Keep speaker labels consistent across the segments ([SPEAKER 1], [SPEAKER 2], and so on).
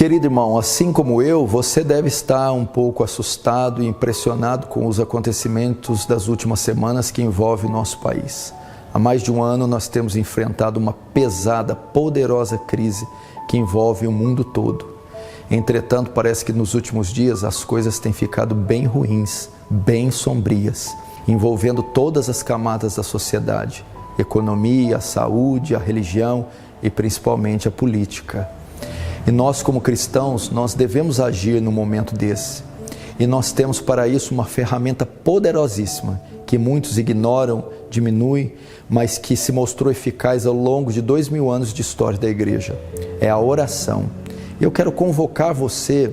[SPEAKER 1] Querido irmão, assim como eu, você deve estar um pouco assustado e impressionado com os acontecimentos das últimas semanas que envolvem o nosso país. Há mais de um ano nós temos enfrentado uma pesada, poderosa crise que envolve o mundo todo. Entretanto, parece que nos últimos dias as coisas têm ficado bem ruins, bem sombrias, envolvendo todas as camadas da sociedade: economia, a saúde, a religião e principalmente a política. E nós, como cristãos, nós devemos agir no momento desse. E nós temos para isso uma ferramenta poderosíssima, que muitos ignoram, diminuem, mas que se mostrou eficaz ao longo de 2000 anos de história da igreja. É a oração. Eu quero convocar você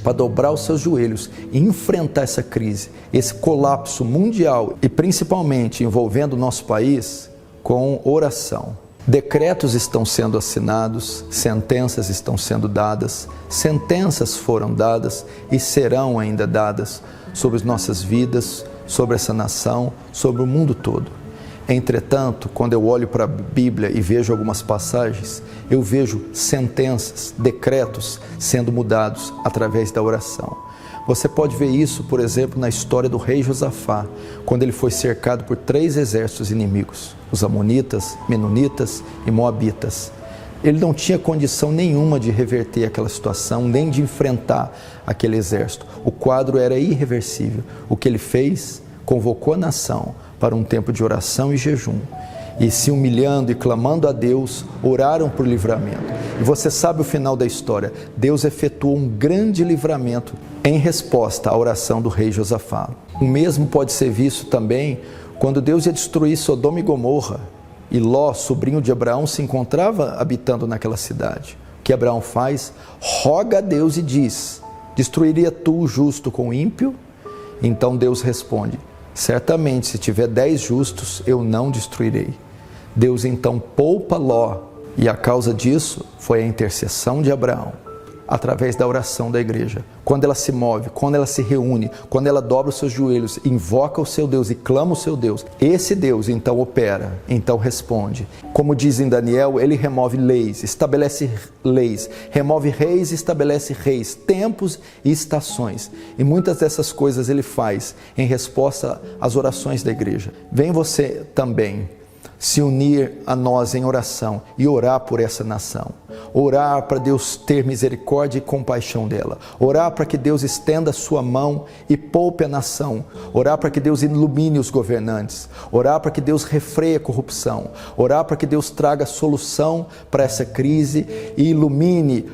[SPEAKER 1] para dobrar os seus joelhos e enfrentar essa crise, esse colapso mundial e principalmente envolvendo o nosso país com oração. Decretos estão sendo assinados, sentenças estão sendo dadas, sentenças foram dadas e serão ainda dadas sobre as nossas vidas, sobre essa nação, sobre o mundo todo. Entretanto, quando eu olho para a Bíblia e vejo algumas passagens, eu vejo sentenças, decretos sendo mudados através da oração. Você pode ver isso, por exemplo, na história do rei Josafá, quando ele foi cercado por 3 exércitos inimigos, os amonitas, menonitas e moabitas. Ele não tinha condição nenhuma de reverter aquela situação, nem de enfrentar aquele exército. O quadro era irreversível. O que ele fez? Convocou a nação para um tempo de oração e jejum. E se humilhando e clamando a Deus, oraram por livramento. E você sabe o final da história. Deus efetuou um grande livramento em resposta à oração do rei Josafá. O mesmo pode ser visto também quando Deus ia destruir Sodoma e Gomorra. E Ló, sobrinho de Abraão, se encontrava habitando naquela cidade. O que Abraão faz? Roga a Deus e diz: destruiria tu o justo com o ímpio? Então Deus responde: certamente, se tiver 10 justos, eu não destruirei. Deus então poupa Ló, e a causa disso foi a intercessão de Abraão, através da oração da igreja. Quando ela se move, quando ela se reúne, quando ela dobra os seus joelhos, invoca o seu Deus e clama o seu Deus, esse Deus então opera, então responde. Como diz em Daniel, ele remove leis, estabelece leis, remove reis e estabelece reis, tempos e estações. E muitas dessas coisas ele faz em resposta às orações da igreja. Vem você também se unir a nós em oração e orar por essa nação. Orar para Deus ter misericórdia e compaixão dela. Orar para que Deus estenda a sua mão e poupe a nação. Orar para que Deus ilumine os governantes. Orar para que Deus refreie a corrupção. Orar para que Deus traga solução para essa crise e ilumine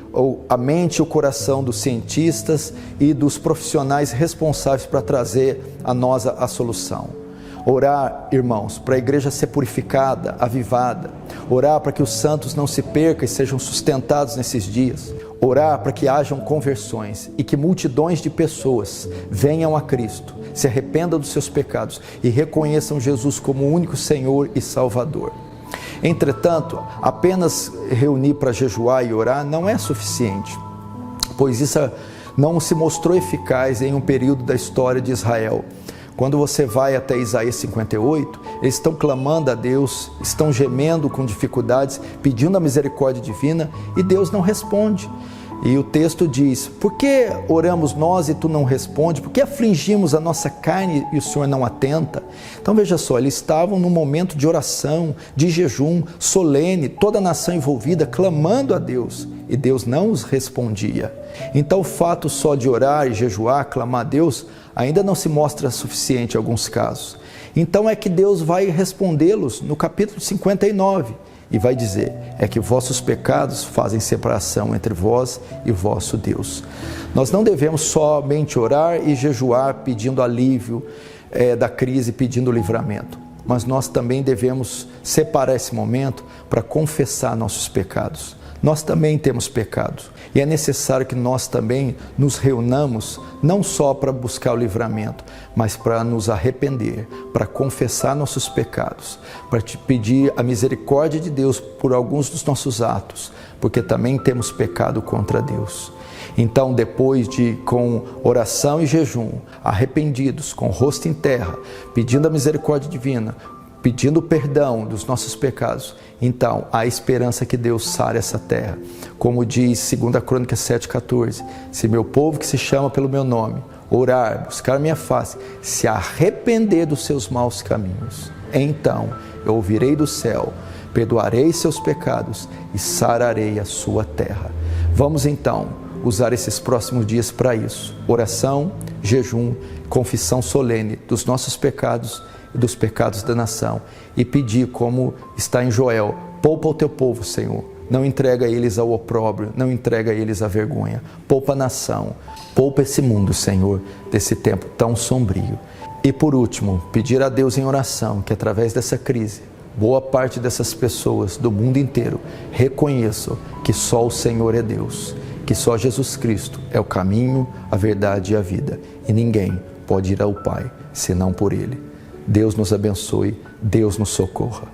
[SPEAKER 1] a mente e o coração dos cientistas e dos profissionais responsáveis para trazer a nós a solução. Orar, irmãos, para a igreja ser purificada, avivada. Orar para que os santos não se percam e sejam sustentados nesses dias. Orar para que hajam conversões e que multidões de pessoas venham a Cristo, se arrependam dos seus pecados e reconheçam Jesus como o único Senhor e Salvador. Entretanto, apenas reunir para jejuar e orar não é suficiente, pois isso não se mostrou eficaz em um período da história de Israel. Quando você vai até Isaías 58, eles estão clamando a Deus, estão gemendo com dificuldades, pedindo a misericórdia divina e Deus não responde. E o texto diz: por que oramos nós e tu não respondes? Por que afligimos a nossa carne e o Senhor não atenta? Então veja só, eles estavam num momento de oração, de jejum, solene, toda a nação envolvida, clamando a Deus, e Deus não os respondia. Então o fato só de orar e jejuar, clamar a Deus, ainda não se mostra suficiente em alguns casos. Então é que Deus vai respondê-los no capítulo 59 e vai dizer: é que vossos pecados fazem separação entre vós e vosso Deus. Nós não devemos somente orar e jejuar pedindo alívio da crise, pedindo livramento, mas nós também devemos separar esse momento para confessar nossos pecados. Nós também temos pecados e é necessário que nós também nos reunamos não só para buscar o livramento, mas para nos arrepender, para confessar nossos pecados, para te pedir a misericórdia de Deus por alguns dos nossos atos, porque também temos pecado contra Deus. Então, depois de, com oração e jejum, arrependidos, com o rosto em terra, pedindo a misericórdia divina, pedindo perdão dos nossos pecados, então há esperança que Deus sare essa terra. Como diz 2 Crônicas 7,14, se meu povo que se chama pelo meu nome, orar, buscar minha face, se arrepender dos seus maus caminhos, então eu ouvirei do céu, perdoarei seus pecados e sararei a sua terra. Vamos então usar esses próximos dias para isso. Oração, jejum, confissão solene dos nossos pecados e dos pecados da nação. E pedir, como está em Joel, poupa o teu povo, Senhor. Não entrega eles ao opróbrio, não entrega eles à vergonha. Poupa a nação, poupa esse mundo, Senhor, desse tempo tão sombrio. E por último, pedir a Deus em oração que através dessa crise, boa parte dessas pessoas do mundo inteiro reconheçam que só o Senhor é Deus, que só Jesus Cristo é o caminho, a verdade e a vida. E ninguém pode ir ao Pai senão por Ele. Deus nos abençoe, Deus nos socorra.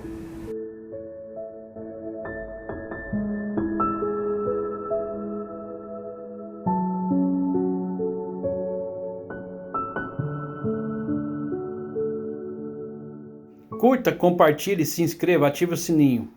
[SPEAKER 2] Curta, compartilhe, se inscreva, ative o sininho.